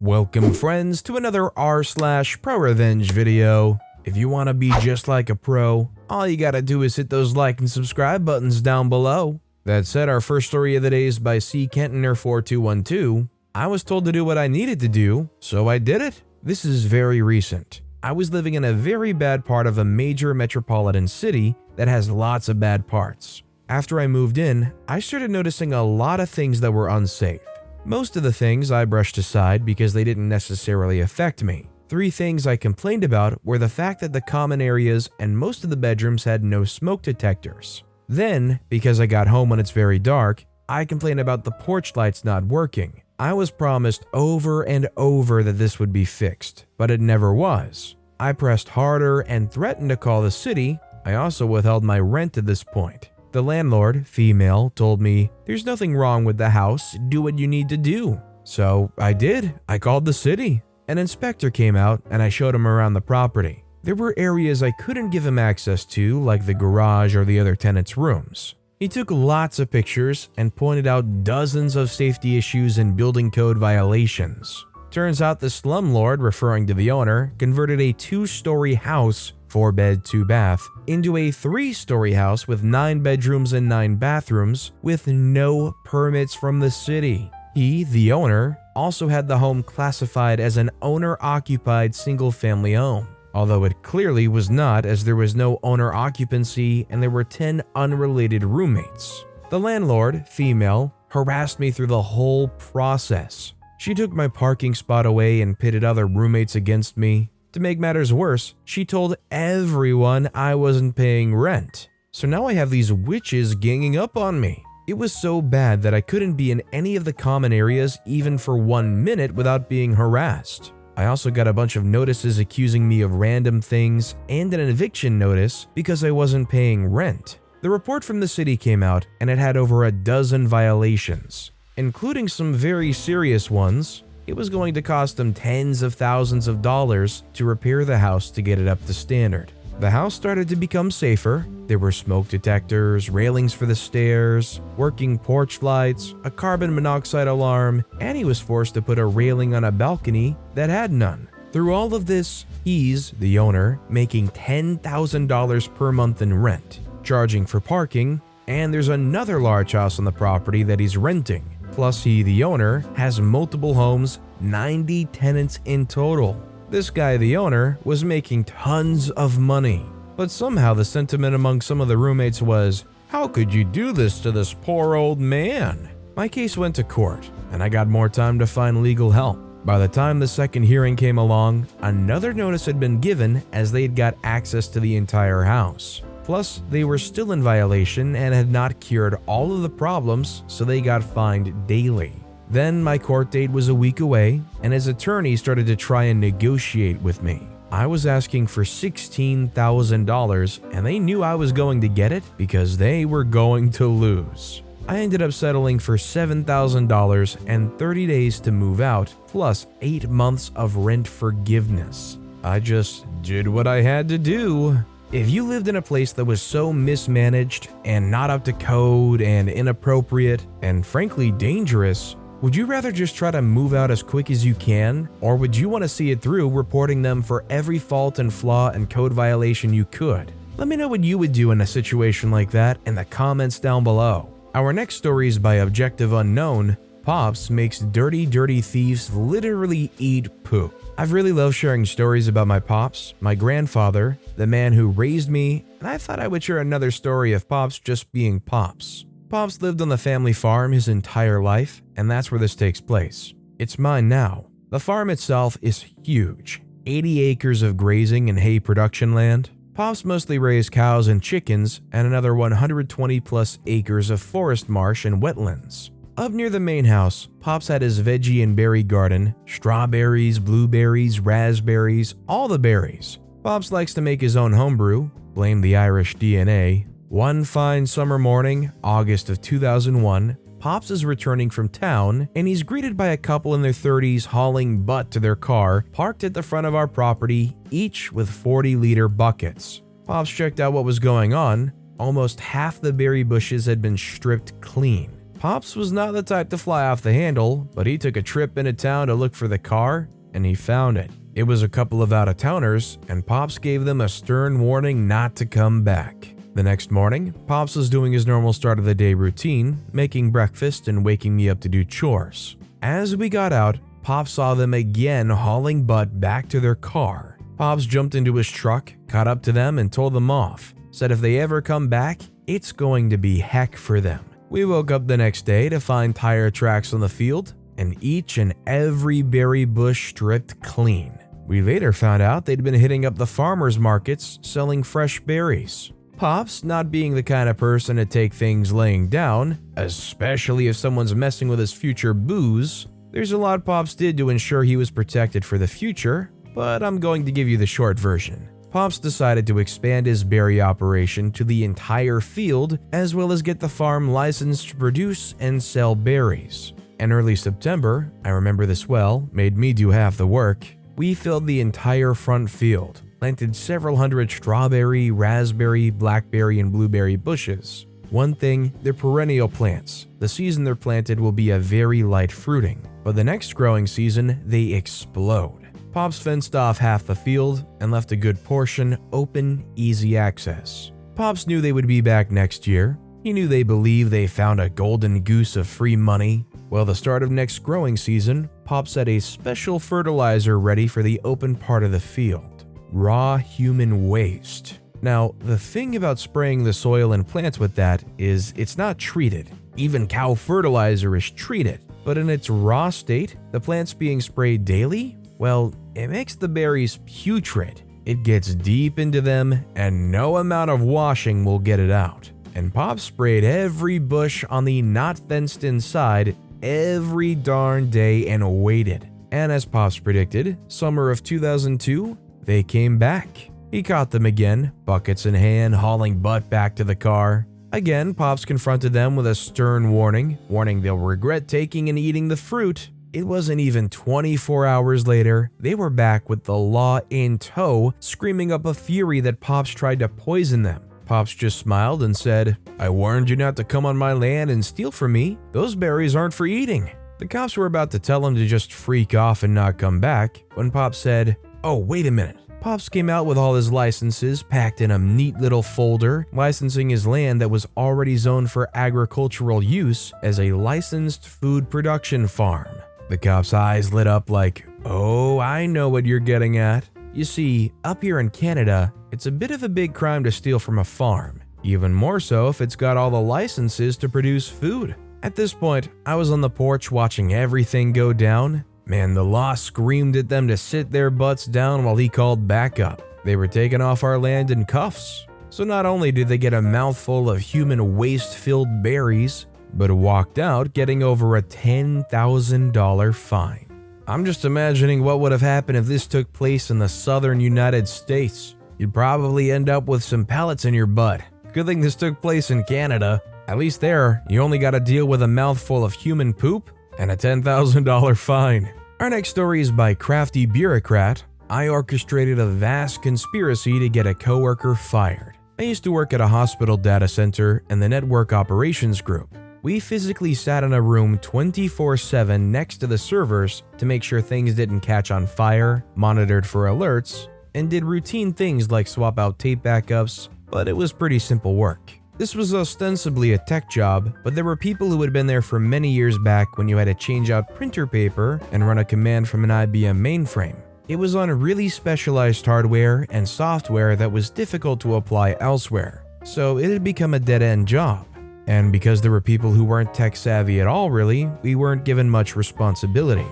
Welcome friends to another r/ProRevenge video. If you want to be just like a pro, all you gotta do is hit those like and subscribe buttons down below. That said, our first story of the day is by C. Kentoner4212. I was told to do what I needed to do, so I did it. This is very recent. I was living in a very bad part of a major metropolitan city that has lots of bad parts. After I moved in, I started noticing a lot of things that were unsafe. Most of the things I brushed aside because they didn't necessarily affect me. 3 things I complained about were the fact that the common areas and most of the bedrooms had no smoke detectors. Then, because I got home when it's very dark, I complained about the porch lights not working. I was promised over and over that this would be fixed, but it never was. I pressed harder and threatened to call the city. I also withheld my rent at this point. The landlord, female, told me, "There's nothing wrong with the house, do what you need to do." So I did. I called the city. An inspector came out and I showed him around the property. There were areas I couldn't give him access to, like the garage or the other tenants' rooms. He took lots of pictures and pointed out dozens of safety issues and building code violations. Turns out the slumlord, referring to the owner, converted a 2-story house, 4-bed, 2-bath, into a 3-story house with 9 bedrooms and 9 bathrooms with no permits from the city. He, the owner, also had the home classified as an owner-occupied single-family home, although it clearly was not, as there was no owner occupancy and there were 10 unrelated roommates. The landlord, female, harassed me through the whole process. She took my parking spot away and pitted other roommates against me. To make matters worse, she told everyone I wasn't paying rent. So now I have these witches ganging up on me. It was so bad that I couldn't be in any of the common areas even for 1 minute without being harassed. I also got a bunch of notices accusing me of random things and an eviction notice because I wasn't paying rent. The report from the city came out and it had over a dozen violations, including some very serious ones. It was going to cost them tens of thousands of dollars to repair the house to get it up to standard. The house started to become safer. There were smoke detectors, railings for the stairs, working porch lights, a carbon monoxide alarm, and he was forced to put a railing on a balcony that had none. Through all of this, he's, the owner, making $10,000 per month in rent, charging for parking, and there's another large house on the property that he's renting. Plus he, the owner, has multiple homes, 90 tenants in total. This guy, the owner, was making tons of money. But somehow the sentiment among some of the roommates was, "How could you do this to this poor old man?" My case went to court, and I got more time to find legal help. By the time the second hearing came along, another notice had been given as they'd got access to the entire house. Plus, they were still in violation and had not cured all of the problems, so they got fined daily. Then my court date was a week away, and his attorney started to try and negotiate with me. I was asking for $16,000, and they knew I was going to get it because they were going to lose. I ended up settling for $7,000 and 30 days to move out, plus 8 months of rent forgiveness. I just did what I had to do. If you lived in a place that was so mismanaged and not up to code and inappropriate and frankly dangerous, would you rather just try to move out as quick as you can, or would you want to see it through reporting them for every fault and flaw and code violation you could? Let me know what you would do in a situation like that in the comments down below. Our next story is by Objective Unknown. Pops makes dirty thieves literally eat poop. I've really loved sharing stories about my pops, my grandfather, the man who raised me, and I thought I would share another story of Pops just being Pops. Pops lived on the family farm his entire life, and that's where this takes place. It's mine now. The farm itself is huge, 80 acres of grazing and hay production land. Pops mostly raised cows and chickens, and another 120 plus acres of forest marsh and wetlands. Up near the main house, Pops had his veggie and berry garden, strawberries, blueberries, raspberries, all the berries. Pops likes to make his own homebrew, blame the Irish DNA. One fine summer morning, August of 2001, Pops is returning from town and he's greeted by a couple in their 30s hauling butt to their car parked at the front of our property, each with 40-liter buckets. Pops checked out what was going on. Almost half the berry bushes had been stripped clean. Pops was not the type to fly off the handle, but he took a trip into town to look for the car, and he found it. It was a couple of out-of-towners, and Pops gave them a stern warning not to come back. The next morning, Pops was doing his normal start of the day routine, making breakfast and waking me up to do chores. As we got out, Pops saw them again hauling butt back to their car. Pops jumped into his truck, caught up to them, and told them off. Said if they ever come back, it's going to be heck for them. We woke up the next day to find tire tracks on the field, and each and every berry bush stripped clean. We later found out they'd been hitting up the farmers markets selling fresh berries. Pops, not being the kind of person to take things laying down, especially if someone's messing with his future booze, there's a lot Pops did to ensure he was protected for the future, but I'm going to give you the short version. Pops decided to expand his berry operation to the entire field, as well as get the farm licensed to produce and sell berries. In early September, I remember this well, made me do half the work, we filled the entire front field, planted several hundred strawberry, raspberry, blackberry, and blueberry bushes. One thing, they're perennial plants. The season they're planted will be a very light fruiting, but the next growing season, they explode. Pops fenced off half the field and left a good portion open, easy access. Pops knew they would be back next year. He knew they believed they found a golden goose of free money. Well, the start of next growing season, Pops had a special fertilizer ready for the open part of the field. Raw human waste. Now, the thing about spraying the soil and plants with that is it's not treated. Even cow fertilizer is treated. But in its raw state, the plants being sprayed daily, well, it makes the berries putrid. It gets deep into them, and no amount of washing will get it out. And Pops sprayed every bush on the not fenced in side every darn day and waited. And as Pops predicted, summer of 2002, they came back. He caught them again, buckets in hand, hauling butt back to the car. Again, Pops confronted them with a stern warning they'll regret taking and eating the fruit. It wasn't even 24 hours later, they were back with the law in tow, screaming up a fury that Pops tried to poison them. Pops just smiled and said, "I warned you not to come on my land and steal from me. Those berries aren't for eating." The cops were about to tell him to just freak off and not come back, when Pops said, "Oh, wait a minute." Pops came out with all his licenses packed in a neat little folder, licensing his land that was already zoned for agricultural use as a licensed food production farm. The cop's eyes lit up like, "Oh, I know what you're getting at." You see, up here in Canada, it's a bit of a big crime to steal from a farm. Even more so if it's got all the licenses to produce food. At this point, I was on the porch watching everything go down. Man, the law screamed at them to sit their butts down while he called backup. They were taking off our land in cuffs. So not only did they get a mouthful of human waste-filled berries, but walked out getting over a $10,000 fine. I'm just imagining what would have happened if this took place in the southern United States. You'd probably end up with some pellets in your butt. Good thing this took place in Canada. At least there, you only got to deal with a mouthful of human poop and a $10,000 fine. Our next story is by Crafty Bureaucrat. I orchestrated a vast conspiracy to get a coworker fired. I used to work at a hospital data center in the network operations group. We physically sat in a room 24/7 next to the servers to make sure things didn't catch on fire, monitored for alerts, and did routine things like swap out tape backups, but it was pretty simple work. This was ostensibly a tech job, but there were people who had been there for many years back when you had to change out printer paper and run a command from an IBM mainframe. It was on really specialized hardware and software that was difficult to apply elsewhere, so it had become a dead-end job. And because there were people who weren't tech savvy at all really, we weren't given much responsibility.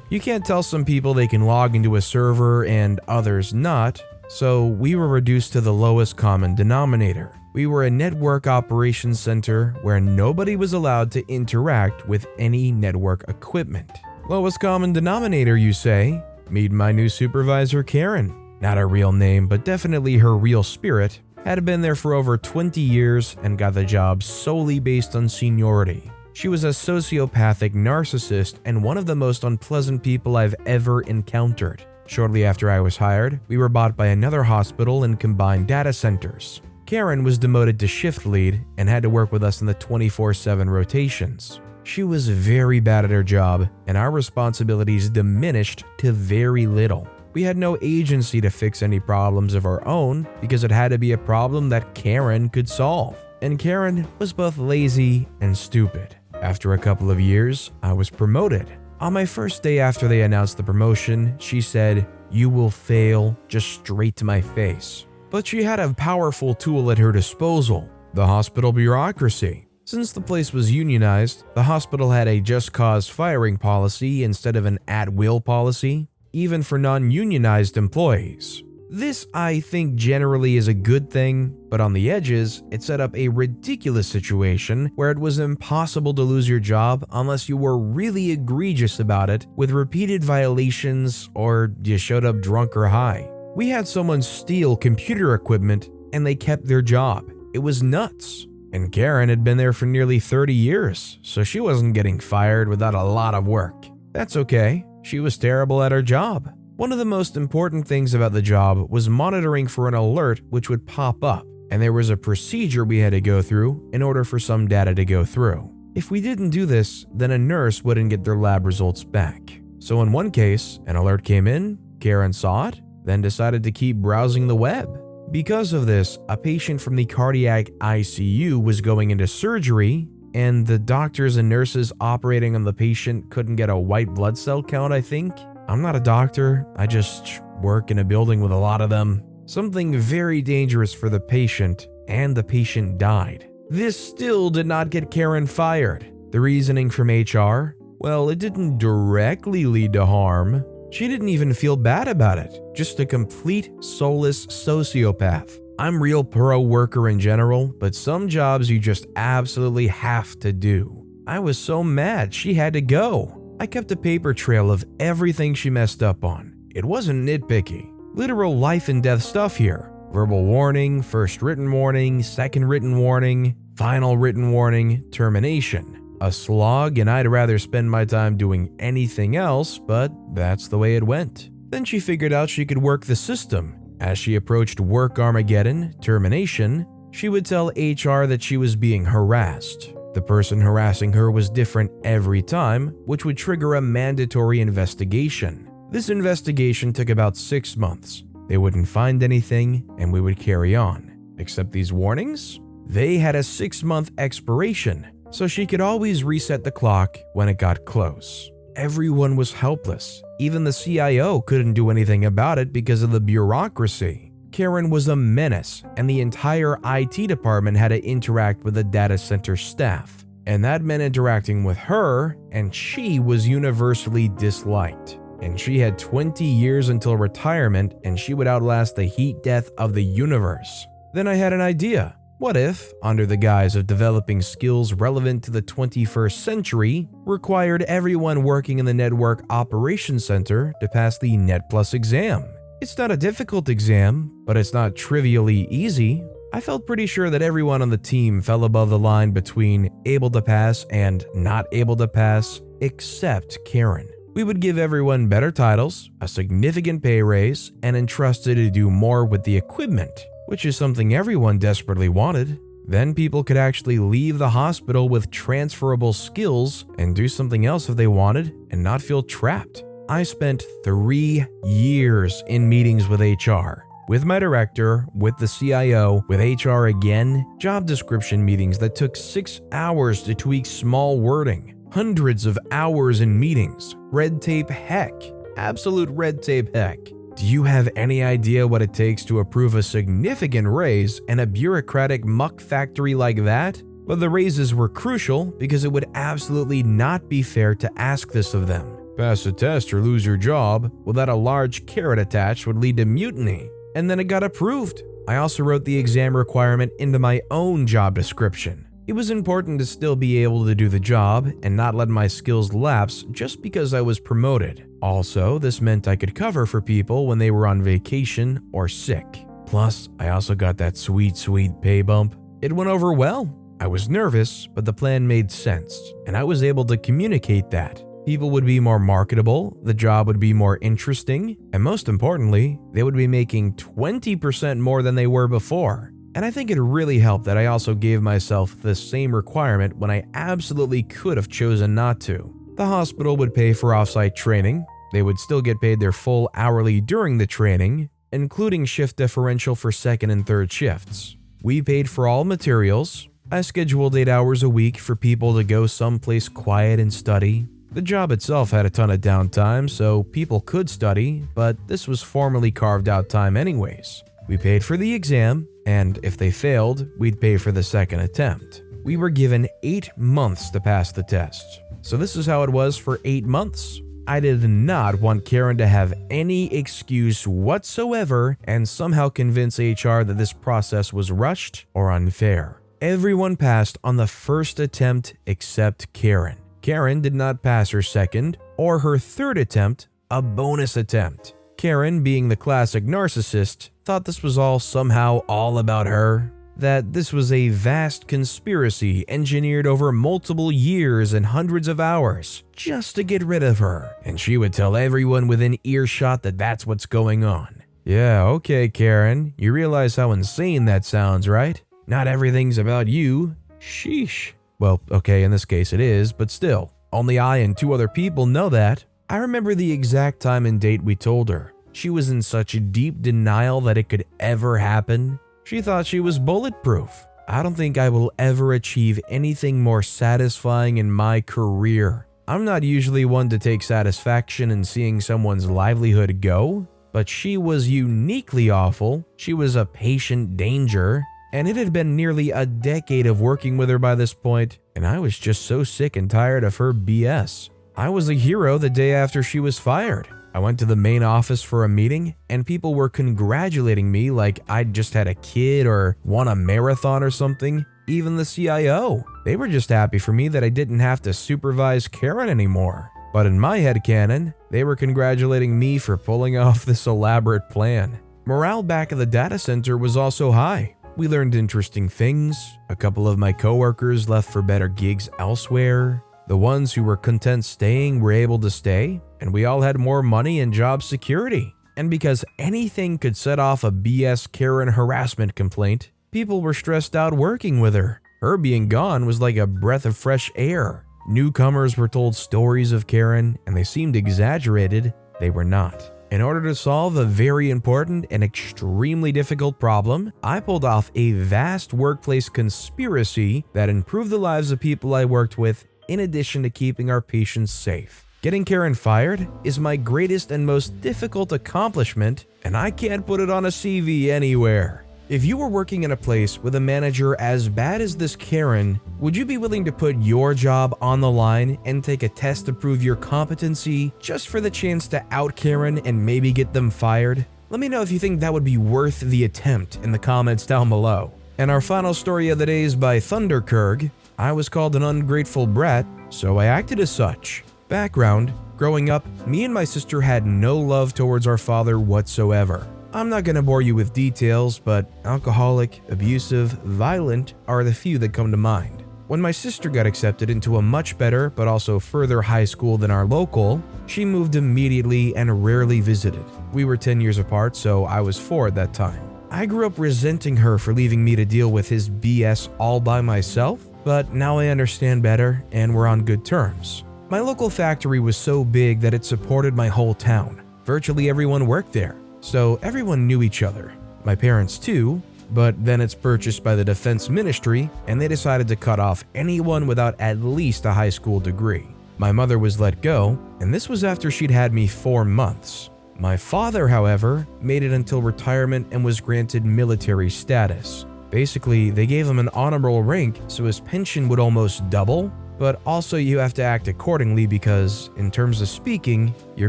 You can't tell some people they can log into a server and others not, so we were reduced to the lowest common denominator. We were a network operations center where nobody was allowed to interact with any network equipment. Lowest common denominator, you say? Meet my new supervisor, Karen. Not her real name, but definitely her real spirit. Had been there for over 20 years and got the job solely based on seniority. She was a sociopathic narcissist and one of the most unpleasant people I've ever encountered. Shortly after I was hired, we were bought by another hospital and combined data centers. Karen was demoted to shift lead and had to work with us in the 24/7 rotations. She was very bad at her job, and our responsibilities diminished to very little. We had no agency to fix any problems of our own because it had to be a problem that Karen could solve. And Karen was both lazy and stupid. After a couple of years, I was promoted. On my first day after they announced the promotion, she said, "You will fail," just straight to my face. But she had a powerful tool at her disposal, the hospital bureaucracy. Since the place was unionized, the hospital had a just cause firing policy instead of an at-will policy, even for non-unionized employees. This, I think, generally is a good thing, but on the edges, it set up a ridiculous situation where it was impossible to lose your job unless you were really egregious about it with repeated violations or you showed up drunk or high. We had someone steal computer equipment and they kept their job. It was nuts. And Karen had been there for nearly 30 years, so she wasn't getting fired without a lot of work. That's okay. She was terrible at her job. One of the most important things about the job was monitoring for an alert which would pop up, and there was a procedure we had to go through in order for some data to go through. If we didn't do this, then a nurse wouldn't get their lab results back. So in one case, an alert came in, Karen saw it, then decided to keep browsing the web. Because of this, a patient from the cardiac ICU was going into surgery, and the doctors and nurses operating on the patient couldn't get a white blood cell count, I think. I'm not a doctor, I just work in a building with a lot of them. Something very dangerous for the patient, and the patient died. This still did not get Karen fired. The reasoning from HR? Well, it didn't directly lead to harm. She didn't even feel bad about it, just a complete soulless sociopath. I'm real pro worker in general, but some jobs you just absolutely have to do. I was so mad she had to go. I kept a paper trail of everything she messed up on. It wasn't nitpicky. Literal life and death stuff here. Verbal warning, first written warning, second written warning, final written warning, termination. A slog, and I'd rather spend my time doing anything else, but that's the way it went. Then she figured out she could work the system. As she approached work Armageddon, termination, she would tell HR that she was being harassed. The person harassing her was different every time, which would trigger a mandatory investigation. This investigation took about 6 months. They wouldn't find anything, and we would carry on. Except these warnings? They had a 6-month expiration, so she could always reset the clock when it got close. Everyone was helpless. Even the CIO couldn't do anything about it because of the bureaucracy. Karen was a menace, and the entire IT department had to interact with the data center staff. And that meant interacting with her, and she was universally disliked. And she had 20 years until retirement, and she would outlast the heat death of the universe. Then I had an idea. What if, under the guise of developing skills relevant to the 21st century, required everyone working in the Network Operations Center to pass the Net Plus exam? It's not a difficult exam, but it's not trivially easy. I felt pretty sure that everyone on the team fell above the line between able to pass and not able to pass, except Karen. We would give everyone better titles, a significant pay raise, and entrusted to do more with the equipment, which is something everyone desperately wanted. Then people could actually leave the hospital with transferable skills and do something else if they wanted and not feel trapped. I spent 3 years in meetings with HR, with my director, with the CIO, with HR again, job description meetings that took 6 hours to tweak small wording, hundreds of hours in meetings, red tape heck, absolute red tape heck. Do you have any idea what it takes to approve a significant raise in a bureaucratic muck factory like that? But the raises were crucial because it would absolutely not be fair to ask this of them. Pass a test or lose your job without a large carrot attached would lead to mutiny. And then it got approved. I also wrote the exam requirement into my own job description. It was important to still be able to do the job and not let my skills lapse just because I was promoted. Also, this meant I could cover for people when they were on vacation or sick. Plus, I also got that sweet pay bump. It went over well. I was nervous, but the plan made sense, and I was able to communicate that. People would be more marketable, the job would be more interesting, and most importantly, they would be making 20% more than they were before. And I think it really helped that I also gave myself the same requirement when I absolutely could have chosen not to. The hospital would pay for off-site training. They would still get paid their full hourly during the training, including shift differential for second and third shifts. We paid for all materials. I scheduled 8 hours a week for people to go someplace quiet and study. The job itself had a ton of downtime, so people could study, but this was formally carved out time anyways. We paid for the exam, and if they failed, we'd pay for the second attempt. We were given 8 months to pass the test. So this is how it was for 8 months. I did not want Karen to have any excuse whatsoever and somehow convince HR that this process was rushed or unfair. Everyone passed on the first attempt except Karen. Karen did not pass her second or her third attempt, a bonus attempt. Karen, being the classic narcissist, thought this was all somehow all about her, that this was a vast conspiracy engineered over multiple years and hundreds of hours just to get rid of her, and she would tell everyone within earshot that that's what's going on. Yeah, okay, Karen, you realize how insane that sounds, right? Not everything's about you. Sheesh. Well, okay, in this case it is, but still, only I and 2 other people know that. I remember the exact time and date we told her. She was in such deep denial that it could ever happen. She thought she was bulletproof. I don't think I will ever achieve anything more satisfying in my career. I'm not usually one to take satisfaction in seeing someone's livelihood go, but she was uniquely awful. She was a patient danger. And it had been nearly a decade of working with her by this point, and I was just so sick and tired of her BS. I was a hero the day after she was fired. I went to the main office for a meeting, and people were congratulating me like I'd just had a kid or won a marathon or something. Even the CIO. They were just happy for me that I didn't have to supervise Karen anymore. But in my headcanon, they were congratulating me for pulling off this elaborate plan. Morale back at the data center was also high. We learned interesting things. A couple of my coworkers left for better gigs elsewhere. The ones who were content staying were able to stay, and we all had more money and job security. And because anything could set off a BS Karen harassment complaint, people were stressed out working with her. Her being gone was like a breath of fresh air. Newcomers were told stories of Karen, and they seemed exaggerated. They were not. In order to solve a very important and extremely difficult problem, I pulled off a vast workplace conspiracy that improved the lives of people I worked with, in addition to keeping our patients safe. Getting Karen fired is my greatest and most difficult accomplishment, and I can't put it on a CV anywhere. If you were working in a place with a manager as bad as this Karen, would you be willing to put your job on the line and take a test to prove your competency just for the chance to out Karen and maybe get them fired? Let me know if you think that would be worth the attempt in the comments down below. And our final story of the day is by Thunderkurg. I was called an ungrateful brat, so I acted as such. Background: growing up, me and my sister had no love towards our father whatsoever. I'm not gonna bore you with details, but alcoholic, abusive, violent are the few that come to mind. When my sister got accepted into a much better but also further high school than our local, she moved immediately and rarely visited. We were 10 years apart, so I was 4 at that time. I grew up resenting her for leaving me to deal with his BS all by myself, but now I understand better and we're on good terms. My local factory was so big that it supported my whole town. Virtually everyone worked there, so everyone knew each other. My parents too, but then it's purchased by the Defense Ministry and they decided to cut off anyone without at least a high school degree. My mother was let go, and this was after she'd had me 4 months. My father, however, made it until retirement and was granted military status. Basically, they gave him an honorable rank so his pension would almost double, but also you have to act accordingly because, in terms of speaking, you're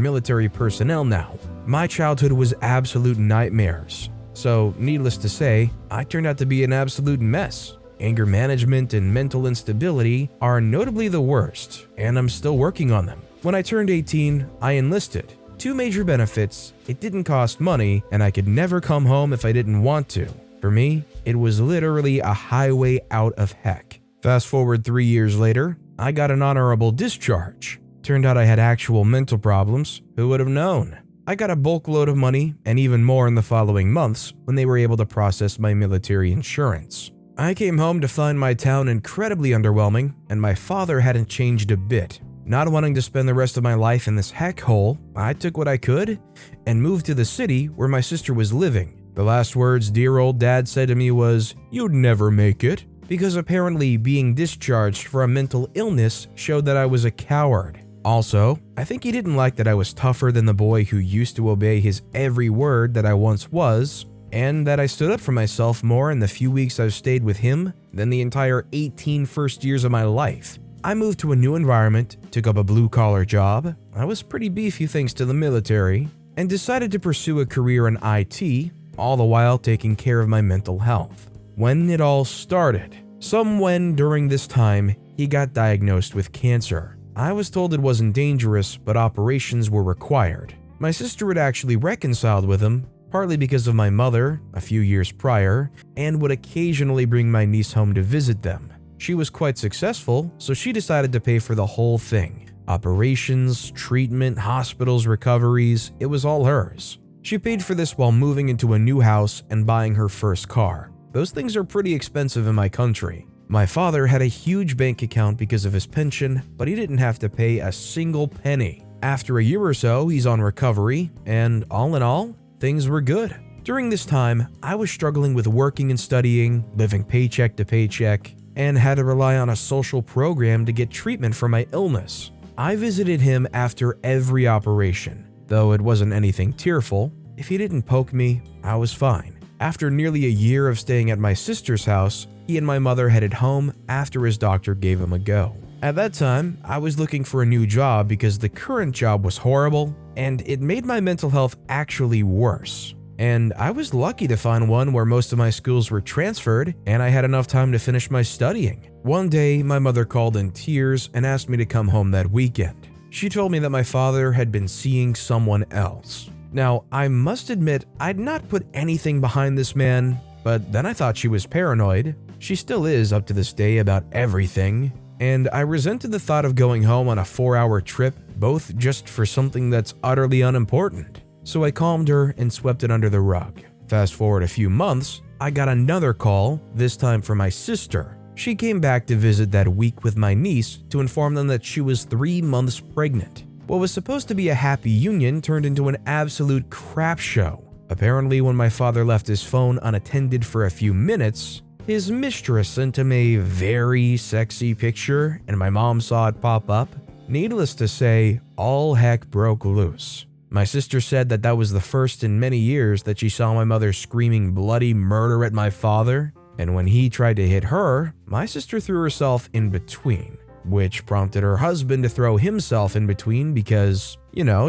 military personnel now. My childhood was absolute nightmares. So, needless to say, I turned out to be an absolute mess. Anger management and mental instability are notably the worst, and I'm still working on them. When I turned 18, I enlisted. 2 major benefits: it didn't cost money, and I could never come home if I didn't want to. For me, it was literally a highway out of heck. Fast forward 3 years later, I got an honorable discharge. Turned out I had actual mental problems. Who would have known? I got a bulk load of money and even more in the following months when they were able to process my military insurance. I came home to find my town incredibly underwhelming, and my father hadn't changed a bit. Not wanting to spend the rest of my life in this heck hole, I took what I could and moved to the city where my sister was living. The last words dear old dad said to me was, "You'd never make it," because apparently being discharged for a mental illness showed that I was a coward. Also, I think he didn't like that I was tougher than the boy who used to obey his every word that I once was, and that I stood up for myself more in the few weeks I've stayed with him than the entire 18 first years of my life. I moved to a new environment, took up a blue-collar job, I was pretty beefy thanks to the military, and decided to pursue a career in IT, all the while taking care of my mental health. When it all started, somewhen during this time, he got diagnosed with cancer. I was told it wasn't dangerous, but operations were required. My sister had actually reconciled with him, partly because of my mother, a few years prior, and would occasionally bring my niece home to visit them. She was quite successful, so she decided to pay for the whole thing. Operations, treatment, hospitals, recoveries, it was all hers. She paid for this while moving into a new house and buying her first car. Those things are pretty expensive in my country. My father had a huge bank account because of his pension, but he didn't have to pay a single penny. After a year or so, he's on recovery, and all in all, things were good. During this time, I was struggling with working and studying, living paycheck to paycheck, and had to rely on a social program to get treatment for my illness. I visited him after every operation, though it wasn't anything tearful. If he didn't poke me, I was fine. After nearly a year of staying at my sister's house, he and my mother headed home after his doctor gave him a go. At that time, I was looking for a new job because the current job was horrible, and it made my mental health actually worse. And I was lucky to find one where most of my schools were transferred and I had enough time to finish my studying. One day, my mother called in tears and asked me to come home that weekend. She told me that my father had been seeing someone else. Now, I must admit, I'd not put anything behind this man, but then I thought she was paranoid. She still is up to this day about everything, and I resented the thought of going home on a 4-hour trip, both just for something that's utterly unimportant. So I calmed her and swept it under the rug. Fast forward a few months, I got another call, this time from my sister. She came back to visit that week with my niece to inform them that she was 3 months pregnant. What was supposed to be a happy union turned into an absolute crap show. Apparently, when my father left his phone unattended for a few minutes, his mistress sent him a very sexy picture and my mom saw it pop up. Needless to say, all heck broke loose. My sister said that that was the first in many years that she saw my mother screaming bloody murder at my father, and when he tried to hit her, my sister threw herself in between, which prompted her husband to throw himself in between because,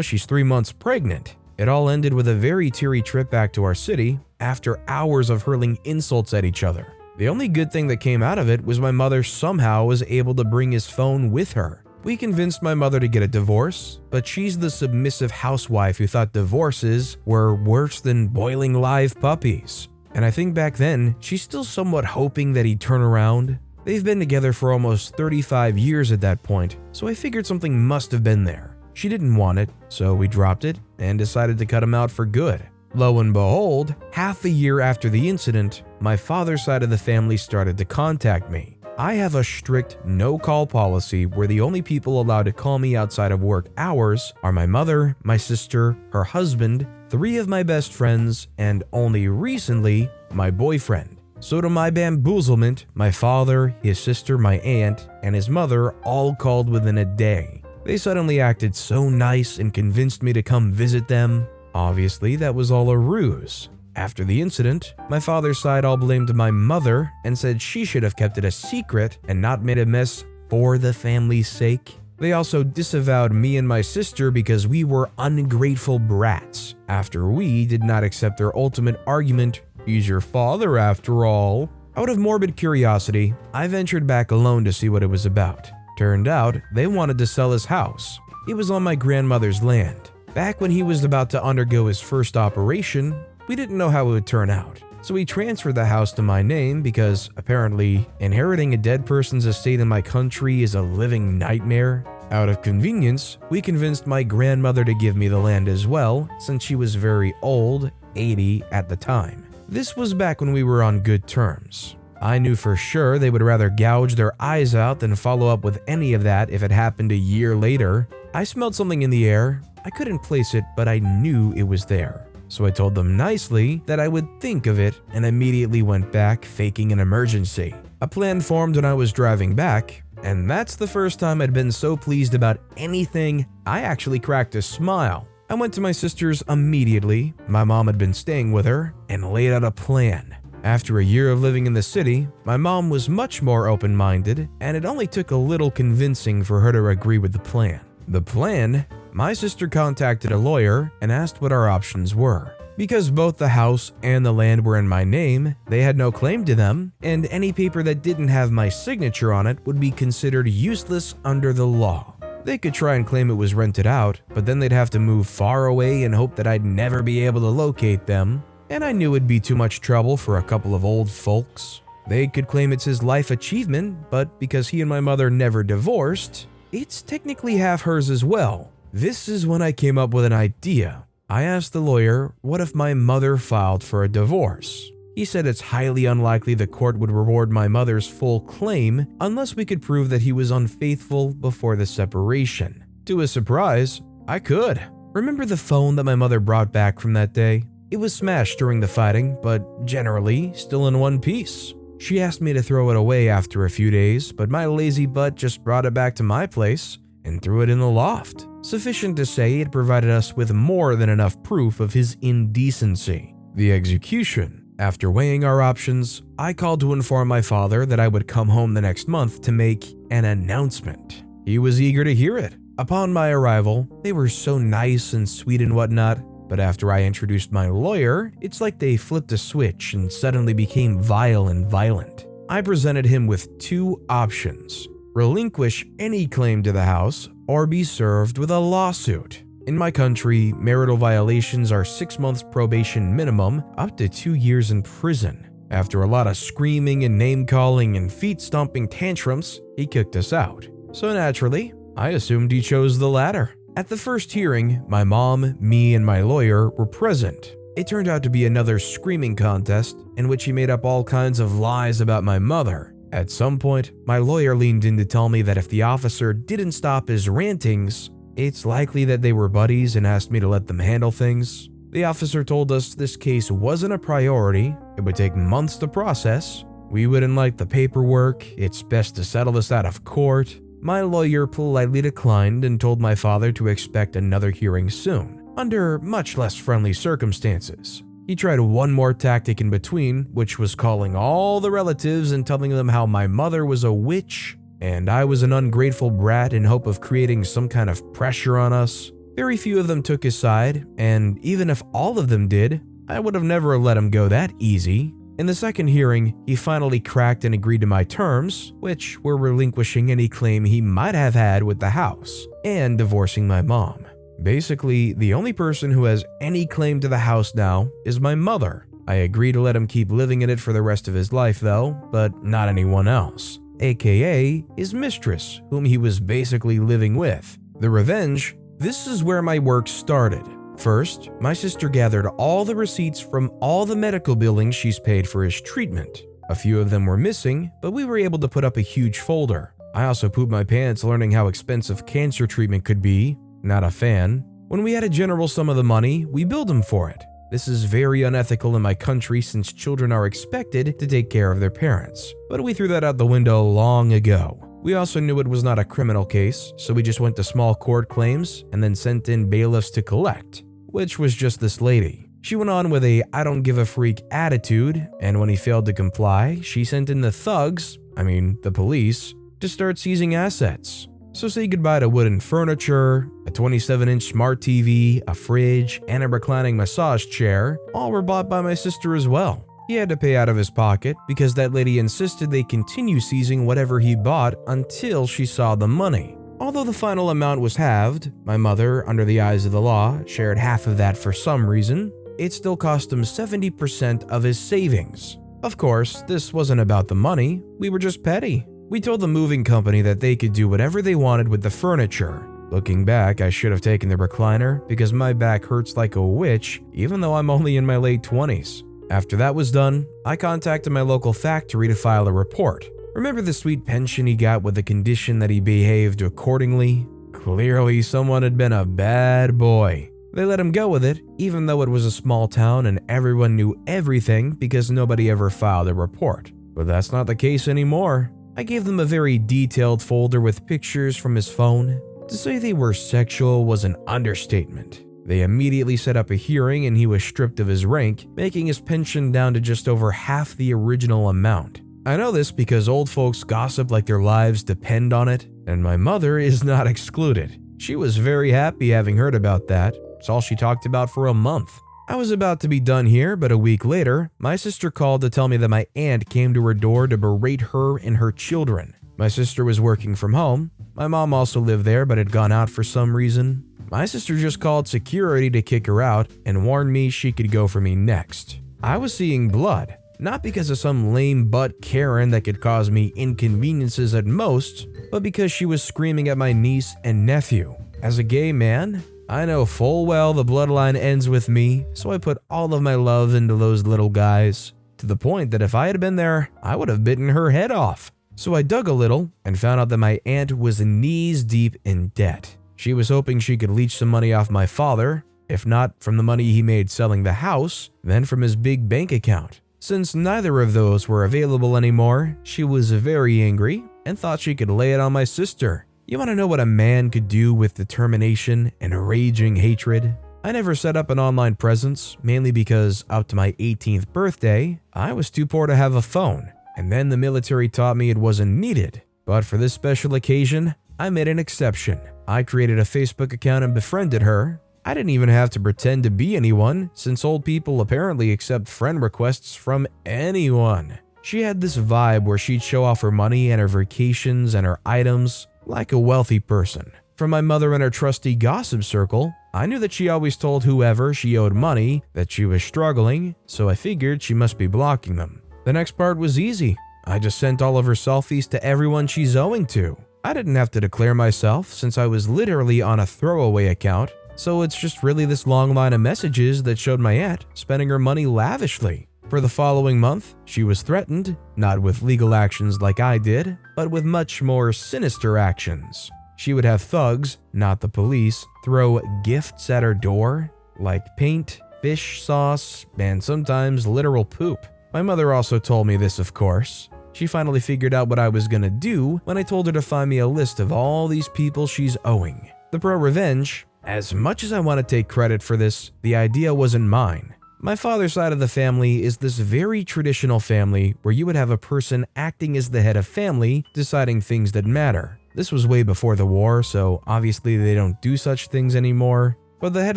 she's 3 months pregnant. It all ended with a very teary trip back to our city after hours of hurling insults at each other. The only good thing that came out of it was my mother somehow was able to bring his phone with her. We convinced my mother to get a divorce, but she's the submissive housewife who thought divorces were worse than boiling live puppies. And I think back then, she's still somewhat hoping that he'd turn around. They've been together for almost 35 years at that point, so I figured something must have been there. She didn't want it, so we dropped it and decided to cut him out for good. Lo and behold, half a year after the incident, my father's side of the family started to contact me. I have a strict no-call policy where the only people allowed to call me outside of work hours are my mother, my sister, her husband, 3 of my best friends, and only recently, my boyfriend. So to my bamboozlement, my father, his sister, my aunt, and his mother all called within a day. They suddenly acted so nice and convinced me to come visit them. Obviously, that was all a ruse. After the incident, my father's side all blamed my mother and said she should have kept it a secret and not made a mess for the family's sake. They also disavowed me and my sister because we were ungrateful brats, after we did not accept their ultimate argument, "He's your father after all." Out of morbid curiosity, I ventured back alone to see what it was about. Turned out, they wanted to sell his house. It was on my grandmother's land. Back when he was about to undergo his first operation, we didn't know how it would turn out, so we transferred the house to my name because apparently inheriting a dead person's estate in my country is a living nightmare. Out of convenience, we convinced my grandmother to give me the land as well, since she was very old, 80 at the time. This was back when we were on good terms. I knew for sure they would rather gouge their eyes out than follow up with any of that if it happened a year later. I smelled something in the air. I couldn't place it, but I knew it was there. So I told them nicely that I would think of it and immediately went back, faking an emergency. A plan formed when I was driving back, and that's the first time I'd been so pleased about anything. I actually cracked a smile. I went to my sister's immediately. My mom had been staying with her and laid out a plan. After a year of living in the city, my mom was much more open-minded, and it only took a little convincing for her to agree with the plan. The plan? My sister contacted a lawyer and asked what our options were. Because both the house and the land were in my name, they had no claim to them, and any paper that didn't have my signature on it would be considered useless under the law. They could try and claim it was rented out, but then they'd have to move far away and hope that I'd never be able to locate them. And I knew it'd be too much trouble for a couple of old folks. They could claim it's his life achievement, but because he and my mother never divorced, it's technically half hers as well. This is when I came up with an idea. I asked the lawyer, what if my mother filed for a divorce? He said it's highly unlikely the court would reward my mother's full claim unless we could prove that he was unfaithful before the separation. To his surprise, I could. Remember the phone that my mother brought back from that day? It was smashed during the fighting, but generally still in one piece. She asked me to throw it away after a few days, but my lazy butt just brought it back to my place and threw it in the loft. Sufficient to say it provided us with more than enough proof of his indecency. The execution. After weighing our options, I called to inform my father that I would come home the next month to make an announcement. He was eager to hear it. Upon my arrival, they were so nice and sweet and whatnot, but after I introduced my lawyer, it's like they flipped a switch and suddenly became vile and violent. I presented him with two options: relinquish any claim to the house or be served with a lawsuit. In my country, marital violations are 6 months probation minimum, up to 2 years in prison. After a lot of screaming and name-calling and feet-stomping tantrums, he kicked us out. So naturally, I assumed he chose the latter. At the first hearing, my mom, me, and my lawyer were present. It turned out to be another screaming contest in which he made up all kinds of lies about my mother. At some point, my lawyer leaned in to tell me that if the officer didn't stop his rantings, it's likely that they were buddies and asked me to let them handle things. The officer told us this case wasn't a priority, it would take months to process, we wouldn't like the paperwork, it's best to settle this out of court. My lawyer politely declined and told my father to expect another hearing soon, under much less friendly circumstances. He tried one more tactic in between, which was calling all the relatives and telling them how my mother was a witch and I was an ungrateful brat in hope of creating some kind of pressure on us. Very few of them took his side, and even if all of them did, I would have never let him go that easy. In the second hearing, he finally cracked and agreed to my terms, which were relinquishing any claim he might have had with the house and divorcing my mom. Basically, the only person who has any claim to the house now is my mother. I agreed to let him keep living in it for the rest of his life though, but not anyone else, aka his mistress, whom he was basically living with. The revenge, this is where my work started. First, my sister gathered all the receipts from all the medical billings she's paid for his treatment. A few of them were missing, but we were able to put up a huge folder. I also pooped my pants learning how expensive cancer treatment could be. Not a fan. When we had a general sum of the money, we billed him for it. This is very unethical in my country since children are expected to take care of their parents, but we threw that out the window long ago. We also knew it was not a criminal case, so we just went to small court claims and then sent in bailiffs to collect, which was just this lady. She went on with a I don't give a freak attitude, and when he failed to comply, she sent in the thugs, the police, to start seizing assets. So say goodbye to wooden furniture, a 27-inch smart TV, a fridge, and a reclining massage chair, all were bought by my sister as well. He had to pay out of his pocket because that lady insisted they continue seizing whatever he bought until she saw the money. Although the final amount was halved, my mother, under the eyes of the law, shared half of that for some reason. It still cost him 70% of his savings. Of course, this wasn't about the money, we were just petty. We told the moving company that they could do whatever they wanted with the furniture. Looking back, I should have taken the recliner because my back hurts like a witch even though I'm only in my late 20s. After that was done, I contacted my local factory to file a report. Remember the sweet pension he got with the condition that he behaved accordingly? Clearly someone had been a bad boy. They let him go with it, even though it was a small town and everyone knew everything because nobody ever filed a report. But that's not the case anymore. I gave them a very detailed folder with pictures from his phone. To say they were sexual was an understatement. They immediately set up a hearing and he was stripped of his rank, making his pension down to just over half the original amount. I know this because old folks gossip like their lives depend on it, and my mother is not excluded. She was very happy having heard about that. It's all she talked about for a month. I was about to be done here, but a week later, my sister called to tell me that my aunt came to her door to berate her and her children. My sister was working from home. My mom also lived there but had gone out for some reason. My sister just called security to kick her out and warned me she could go for me next. I was seeing blood, not because of some lame butt Karen that could cause me inconveniences at most, but because she was screaming at my niece and nephew. As a gay man, I know full well the bloodline ends with me, so I put all of my love into those little guys, to the point that if I had been there, I would have bitten her head off. So I dug a little and found out that my aunt was knees deep in debt. She was hoping she could leech some money off my father, if not from the money he made selling the house, then from his big bank account. Since neither of those were available anymore, she was very angry and thought she could lay it on my sister. You want to know what a man could do with determination and raging hatred? I never set up an online presence, mainly because up to my 18th birthday, I was too poor to have a phone, and then the military taught me it wasn't needed. But for this special occasion, I made an exception. I created a Facebook account and befriended her. I didn't even have to pretend to be anyone, since old people apparently accept friend requests from anyone. She had this vibe where she'd show off her money and her vacations and her items like a wealthy person. From my mother and her trusty gossip circle, I knew that she always told whoever she owed money that she was struggling, so I figured she must be blocking them. The next part was easy. I just sent all of her selfies to everyone she's owing to. I didn't have to declare myself since I was literally on a throwaway account, so it's just really this long line of messages that showed my aunt spending her money lavishly. For the following month, she was threatened, not with legal actions like I did, but with much more sinister actions. She would have thugs, not the police, throw gifts at her door, like paint, fish sauce, and sometimes literal poop. My mother also told me this, of course. She finally figured out what I was gonna do when I told her to find me a list of all these people she's owing. The ProRevenge, as much as I want to take credit for this, the idea wasn't mine. My father's side of the family is this very traditional family where you would have a person acting as the head of family, deciding things that matter. This was way before the war, so obviously they don't do such things anymore, but the head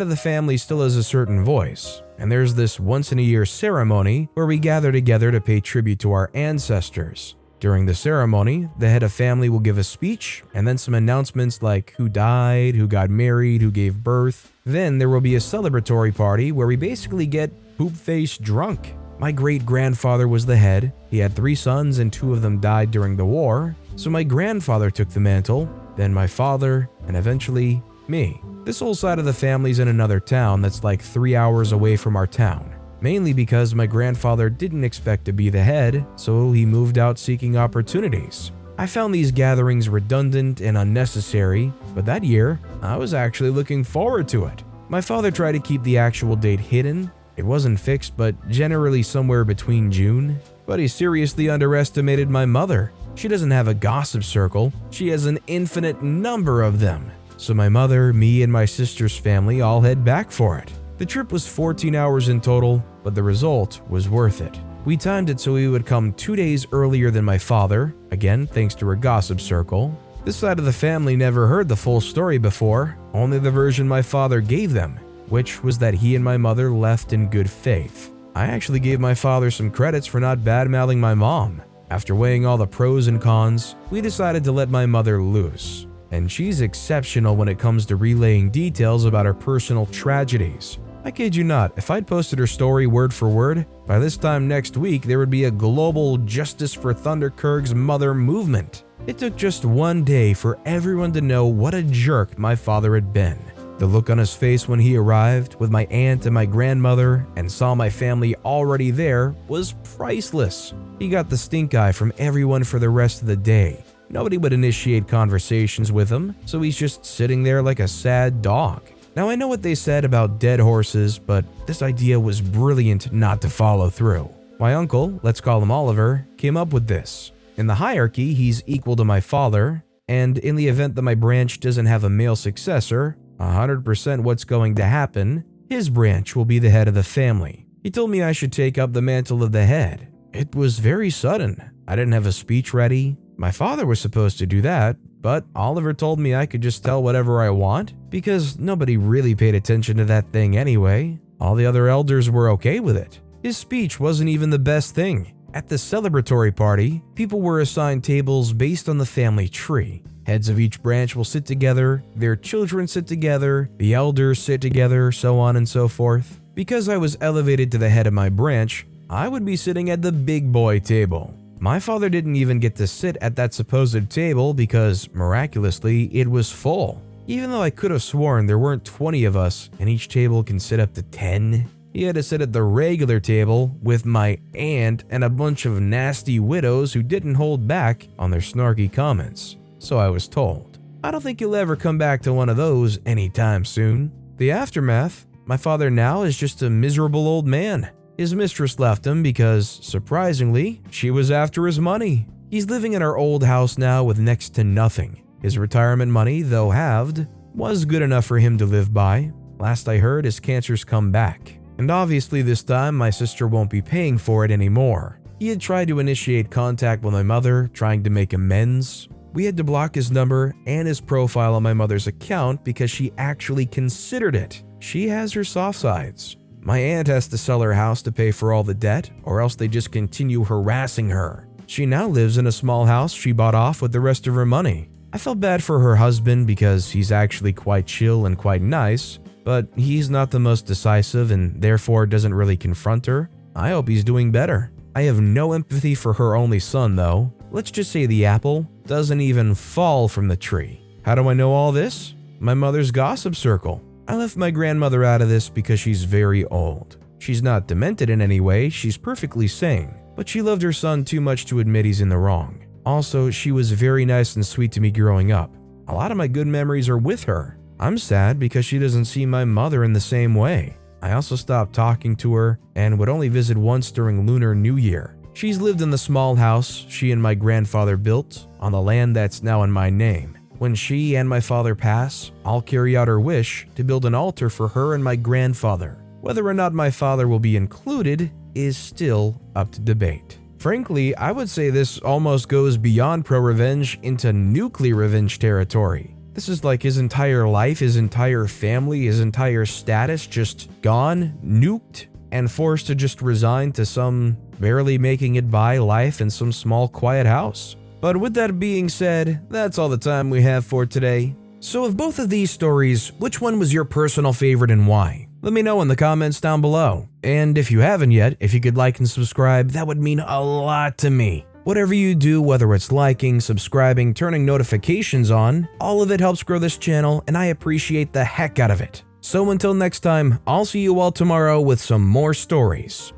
of the family still has a certain voice. And there's this once-in-a-year ceremony where we gather together to pay tribute to our ancestors. During the ceremony, the head of family will give a speech and then some announcements like who died, who got married, who gave birth. Then there will be a celebratory party where we basically get poop-faced drunk. My great-grandfather was the head. He had 3 sons and 2 of them died during the war. So my grandfather took the mantle, then my father, and eventually me. This whole side of the family's in another town that's like 3 hours away from our town. Mainly because my grandfather didn't expect to be the head, so he moved out seeking opportunities. I found these gatherings redundant and unnecessary, but that year, I was actually looking forward to it. My father tried to keep the actual date hidden. It wasn't fixed, but generally somewhere between June. But he seriously underestimated my mother. She doesn't have a gossip circle, she has an infinite number of them. So my mother, me, and my sister's family all head back for it. The trip was 14 hours in total, but the result was worth it. We timed it so he would come 2 days earlier than my father, again thanks to her gossip circle. This side of the family never heard the full story before, only the version my father gave them, which was that he and my mother left in good faith. I actually gave my father some credits for not bad-mouthing my mom. After weighing all the pros and cons, we decided to let my mother loose. And she's exceptional when it comes to relaying details about her personal tragedies. I kid you not, if I'd posted her story word for word, by this time next week there would be a global Justice for Thunderkirk's mother movement. It took just one day for everyone to know what a jerk my father had been. The look on his face when he arrived with my aunt and my grandmother and saw my family already there was priceless. He got the stink eye from everyone for the rest of the day. Nobody would initiate conversations with him, so he's just sitting there like a sad dog. Now I know what they said about dead horses, but this idea was brilliant not to follow through. My uncle, let's call him Oliver, came up with this. In the hierarchy, he's equal to my father, and in the event that my branch doesn't have a male successor, 100% what's going to happen, his branch will be the head of the family. He told me I should take up the mantle of the head. It was very sudden. I didn't have a speech ready. My father was supposed to do that, but Oliver told me I could just tell whatever I want because nobody really paid attention to that thing anyway. All the other elders were okay with it. His speech wasn't even the best thing. At the celebratory party, people were assigned tables based on the family tree. Heads of each branch will sit together, their children sit together, the elders sit together, so on and so forth. Because I was elevated to the head of my branch, I would be sitting at the big boy table. My father didn't even get to sit at that supposed table because, miraculously, it was full. Even though I could have sworn there weren't 20 of us and each table can sit up to 10, he had to sit at the regular table with my aunt and a bunch of nasty widows who didn't hold back on their snarky comments. So I was told. I don't think he'll ever come back to one of those anytime soon. The aftermath, my father now is just a miserable old man. His mistress left him because, surprisingly, she was after his money. He's living in our old house now with next to nothing. His retirement money, though halved, was good enough for him to live by. Last I heard, his cancer's come back. And obviously this time my sister won't be paying for it anymore. He had tried to initiate contact with my mother, trying to make amends. We had to block his number and his profile on my mother's account because she actually considered it. She has her soft sides. My aunt has to sell her house to pay for all the debt, or else they just continue harassing her. She now lives in a small house she bought off with the rest of her money. I felt bad for her husband because he's actually quite chill and quite nice, but he's not the most decisive and therefore doesn't really confront her. I hope he's doing better. I have no empathy for her only son though. Let's just say the apple doesn't even fall from the tree. How do I know all this? My mother's gossip circle. I left my grandmother out of this because she's very old. She's not demented in any way, she's perfectly sane, but she loved her son too much to admit he's in the wrong. Also, she was very nice and sweet to me growing up. A lot of my good memories are with her. I'm sad because she doesn't see my mother in the same way. I also stopped talking to her and would only visit once during Lunar New Year. She's lived in the small house she and my grandfather built on the land that's now in my name. When she and my father pass, I'll carry out her wish to build an altar for her and my grandfather. Whether or not my father will be included is still up to debate. Frankly, I would say this almost goes beyond ProRevenge into nuclear revenge territory. This is like his entire life, his entire family, his entire status just gone, nuked, and forced to just resign to some barely making it by life in some small quiet house. But with that being said, that's all the time we have for today. So of both of these stories, which one was your personal favorite and why? Let me know in the comments down below. And if you haven't yet, if you could like and subscribe, that would mean a lot to me. Whatever you do, whether it's liking, subscribing, turning notifications on, all of it helps grow this channel and I appreciate the heck out of it. So until next time, I'll see you all tomorrow with some more stories.